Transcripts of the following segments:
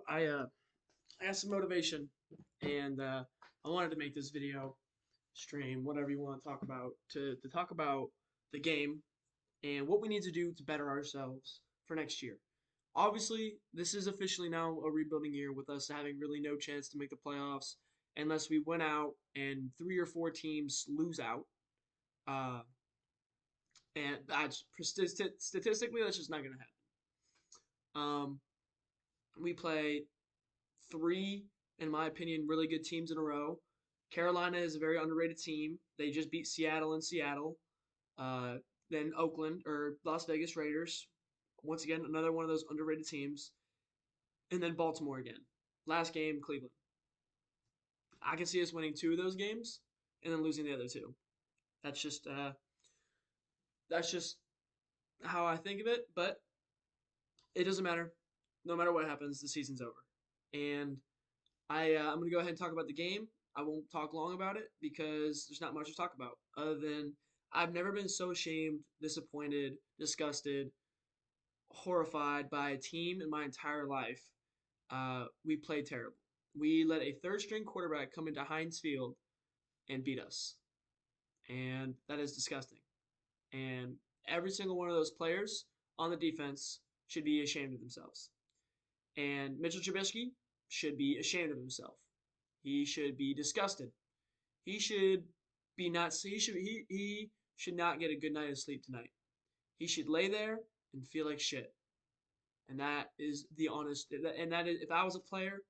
I got some motivation, and I wanted to make this video, stream, whatever you want to talk about, to talk about the game and what we need to do to better ourselves for next year. Obviously, this is officially now a rebuilding year with us having really no chance to make the playoffs unless we win out and three or four teams lose out. Uh, and that's statistically that's just not going to happen. Um, we play three, in my opinion, really good teams in a row. Carolina is a very underrated team. They just beat Seattle in Seattle. Uh, then Oakland or Las Vegas Raiders. Once again, another one of those underrated teams. And then Baltimore again. Last game, Cleveland. I can see us winning two of those games and then losing the other two. That's just uh, that's just how I think of it. But it doesn't matter. No matter what happens, the season's over. And I'm gonna go ahead and talk about the game. I won't talk long about it because there's not much to talk about other than I've never been so ashamed, disappointed, disgusted, horrified by a team in my entire life. We played terrible. We let a third string quarterback come into Heinz Field and beat us, and that is disgusting. And every single one of those players on the defense should be ashamed of themselves. And Mitchell Trubisky should be ashamed of himself. He should be disgusted. He should be not. He should not get a good night of sleep tonight. He should lay there and feel like shit. And that is the honest. And that is, if I was a player,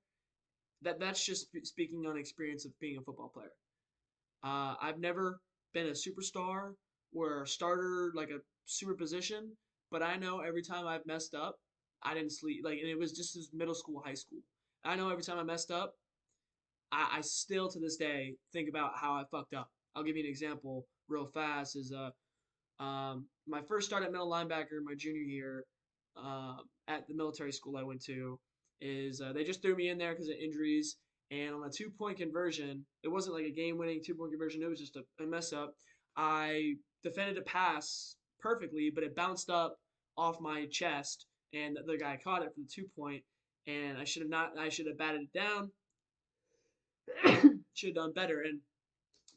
that's just speaking on experience of being a football player. I've never been a superstar or a starter like a super position, but I know every time I've messed up, I didn't sleep. Like, and it was just as middle school, high school. I know every time I messed up, I still to this day think about how I fucked up. I'll give you an example real fast. Is my first start at middle linebacker my junior year at the military school I went to is they just threw me in there because of injuries. And on a 2 point conversion, it wasn't like a game winning 2 point conversion, it was just a mess up. I defended a pass perfectly, but it bounced up off my chest, and the guy caught it for the 2 point. And I should have batted it down, should have done better. And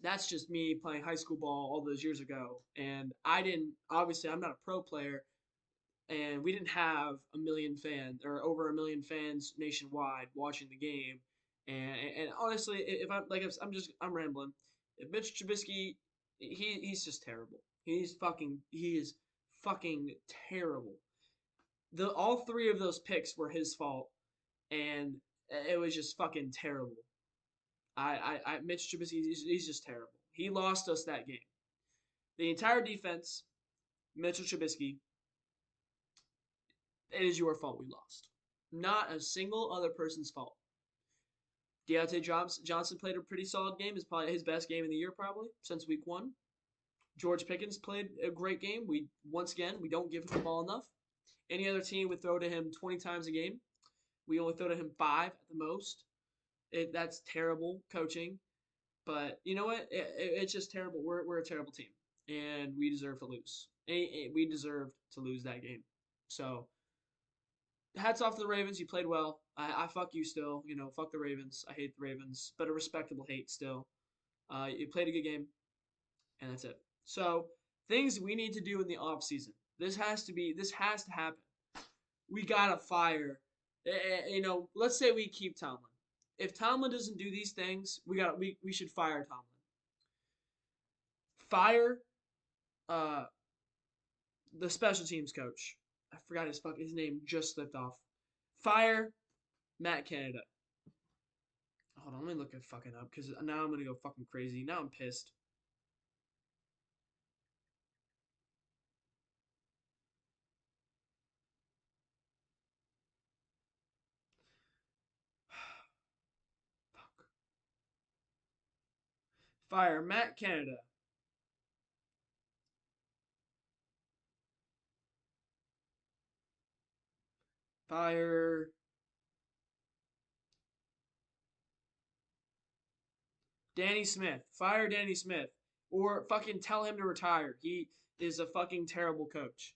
that's just me playing high school ball all those years ago. And I didn't, obviously, I'm not a pro player, and we didn't have a million fans or over a million fans nationwide watching the game. And honestly, if I'm like if I'm rambling. If Mitch Trubisky, he's just terrible. He is fucking terrible. The all three of those picks were his fault, and it was just fucking terrible. Mitch Trubisky, he's just terrible. He lost us that game. The entire defense, Mitchell Trubisky, it is your fault we lost. Not a single other person's fault. Deontay Johnson played a pretty solid game. It's probably his best game in the year, probably since week one. George Pickens played a great game. We don't give him the ball enough. Any other team would throw to him 20 times a game. We only throw to him 5 at the most. That's terrible coaching. But you know what? It's just terrible. We're a terrible team, and we deserve to lose. We deserved to lose that game. So hats off to the Ravens. You played well. I fuck you still. Fuck the Ravens. I hate the Ravens, but a respectable hate still. You played a good game, and that's it. So things we need to do in the off season. This has to happen. We gotta fire. Let's say we keep Tomlin. If Tomlin doesn't do these things, we should fire Tomlin. Fire uh, the special teams coach. I forgot his name just slipped off. Fire Matt Canada. Hold on, let me look it fucking up because now I'm gonna go fucking crazy. Now I'm pissed. Fuck. Fire Matt Canada. Fire Danny Smith. Fire Danny Smith. Or fucking tell him to retire. He is a fucking terrible coach.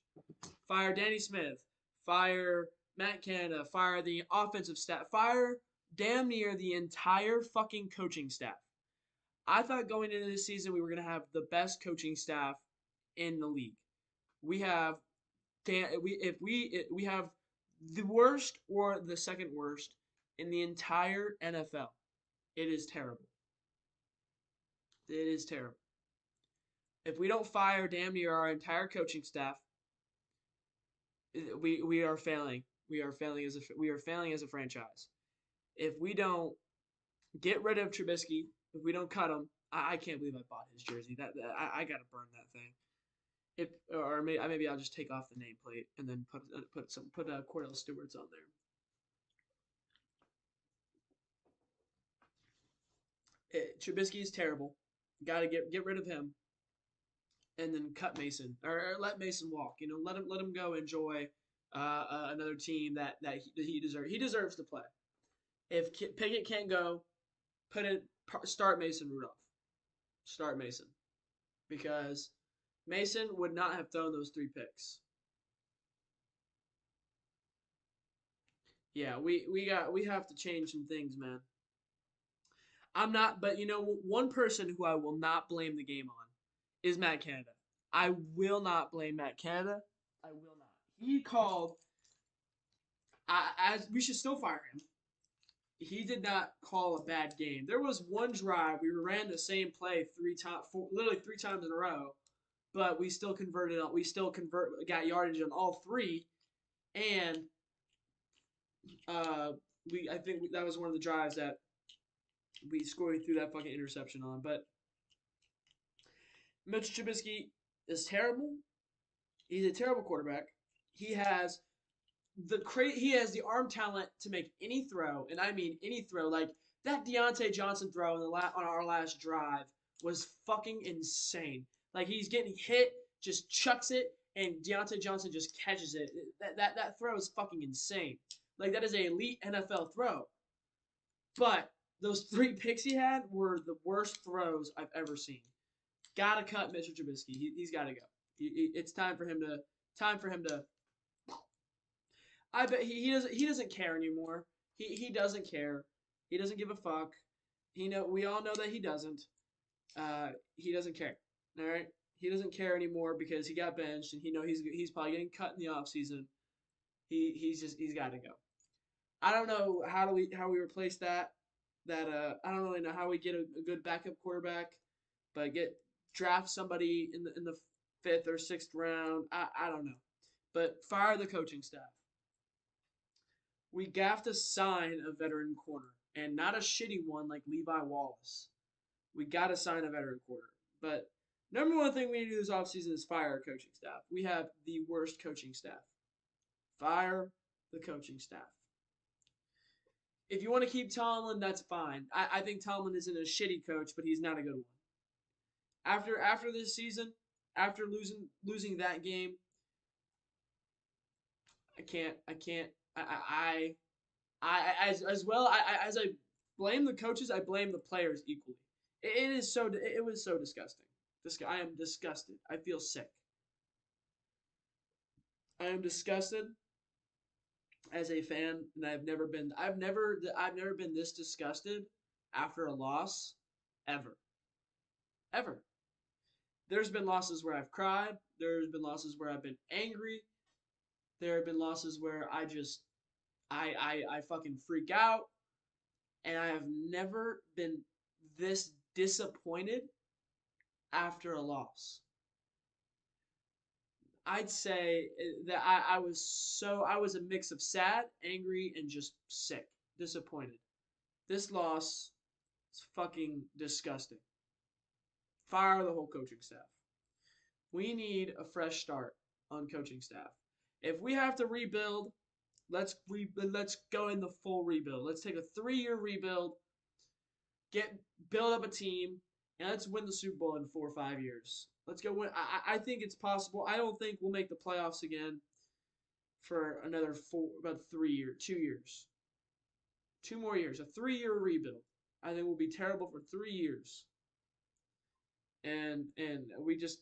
Fire Danny Smith. Fire Matt Canada, fire the offensive staff, fire damn near the entire fucking coaching staff. I thought going into this season we were gonna have the best coaching staff in the league. We have we have the worst or the second worst in the entire NFL. It is terrible. It is terrible. If we don't fire damn near our entire coaching staff, we are failing. We are failing as a franchise. If we don't get rid of Trubisky, if we don't cut him, I can't believe I bought his jersey. I gotta burn that thing. If or maybe I'll just take off the nameplate and then put Cordell Stewart's on there. Trubisky is terrible. Got to get rid of him and then cut Mason or let Mason walk. You know, let him go enjoy another team that he deserves. He deserves to play. If Pickett can't go, start Mason Rudolph. Start Mason because Mason would not have thrown those 3 picks. Yeah, we have to change some things, man. I'm not, but you know, one person who I will not blame the game on is Matt Canada. I will not blame Matt Canada. I will not. He called. As we should still fire him. He did not call a bad game. There was one drive we ran the same play literally 3 times in a row, but we still converted on. We still got yardage on all 3, and uh, I think that was one of the drives that we scored through that fucking interception on. But Mitch Trubisky is terrible. He's a terrible quarterback. He has he has the arm talent to make any throw, and I mean any throw. Like that Deontay Johnson throw on our last drive was fucking insane. Like he's getting hit, just chucks it, and Deontay Johnson just catches it. That throw is fucking insane. Like that is an elite NFL throw. But those 3 picks he had were the worst throws I've ever seen. Gotta cut Mr. Trubisky. He's got to go. It's time for him to. I bet he doesn't care anymore. He doesn't care. He doesn't give a fuck. We all know that he doesn't. He doesn't care. All right. He doesn't care anymore because he got benched and he's probably getting cut in the offseason. He's got to go. I don't know how we replace that. I don't really know how we get a good backup quarterback, but draft somebody in the 5th or 6th round. I don't know, but fire the coaching staff. We have to sign a veteran corner and not a shitty one like Levi Wallace. We got to sign a veteran corner. But number one thing we need to do this offseason is fire our coaching staff. We have the worst coaching staff. Fire the coaching staff. If you want to keep Tomlin, that's fine. I think Tomlin isn't a shitty coach, but he's not a good one. After this season, after losing that game, I can't. As well as I blame the coaches, I blame the players equally. It was so disgusting. I am disgusted. I feel sick. I am disgusted as a fan, and I've never been this disgusted after a loss ever. Ever. There's been losses where I've cried. There's been losses where I've been angry. There have been losses where I fucking freak out, and I have never been this disappointed after a loss. I'd say that I was a mix of sad, angry, and just sick, disappointed. This loss is fucking disgusting. Fire the whole coaching staff. We need a fresh start on coaching staff. If we have to rebuild, let's go in the full rebuild. Let's take a 3-year rebuild, build up a team, and let's win the Super Bowl in 4 or 5 years. Let's go win. I think it's possible. I don't think we'll make the playoffs again for about 3 years, 2 years. 2 more years, a 3-year rebuild. I think we'll be terrible for 3 years. And we just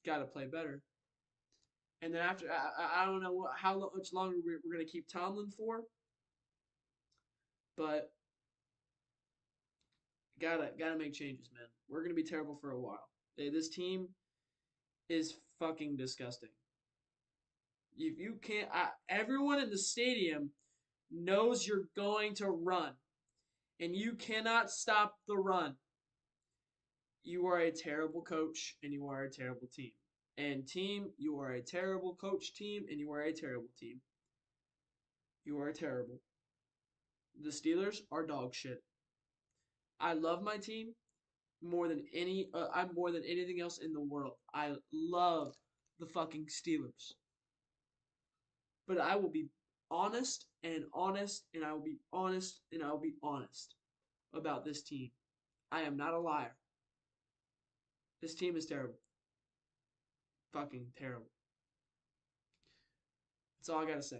got to play better. And then after, I don't know how much longer we're going to keep Tomlin for, but gotta make changes, man. We're going to be terrible for a while. This team is fucking disgusting. If you can't, everyone in the stadium knows you're going to run, and you cannot stop the run. You are a terrible coach, and you are a terrible team. And team, you are a terrible coach team, and you are a terrible team. You are terrible. The Steelers are dog shit. I love my team more than I'm more than anything else in the world. I love the fucking Steelers. But I will be honest and honest and I will be honest and I will be honest about this team. I am not a liar. This team is terrible. Fucking terrible. That's all I gotta say.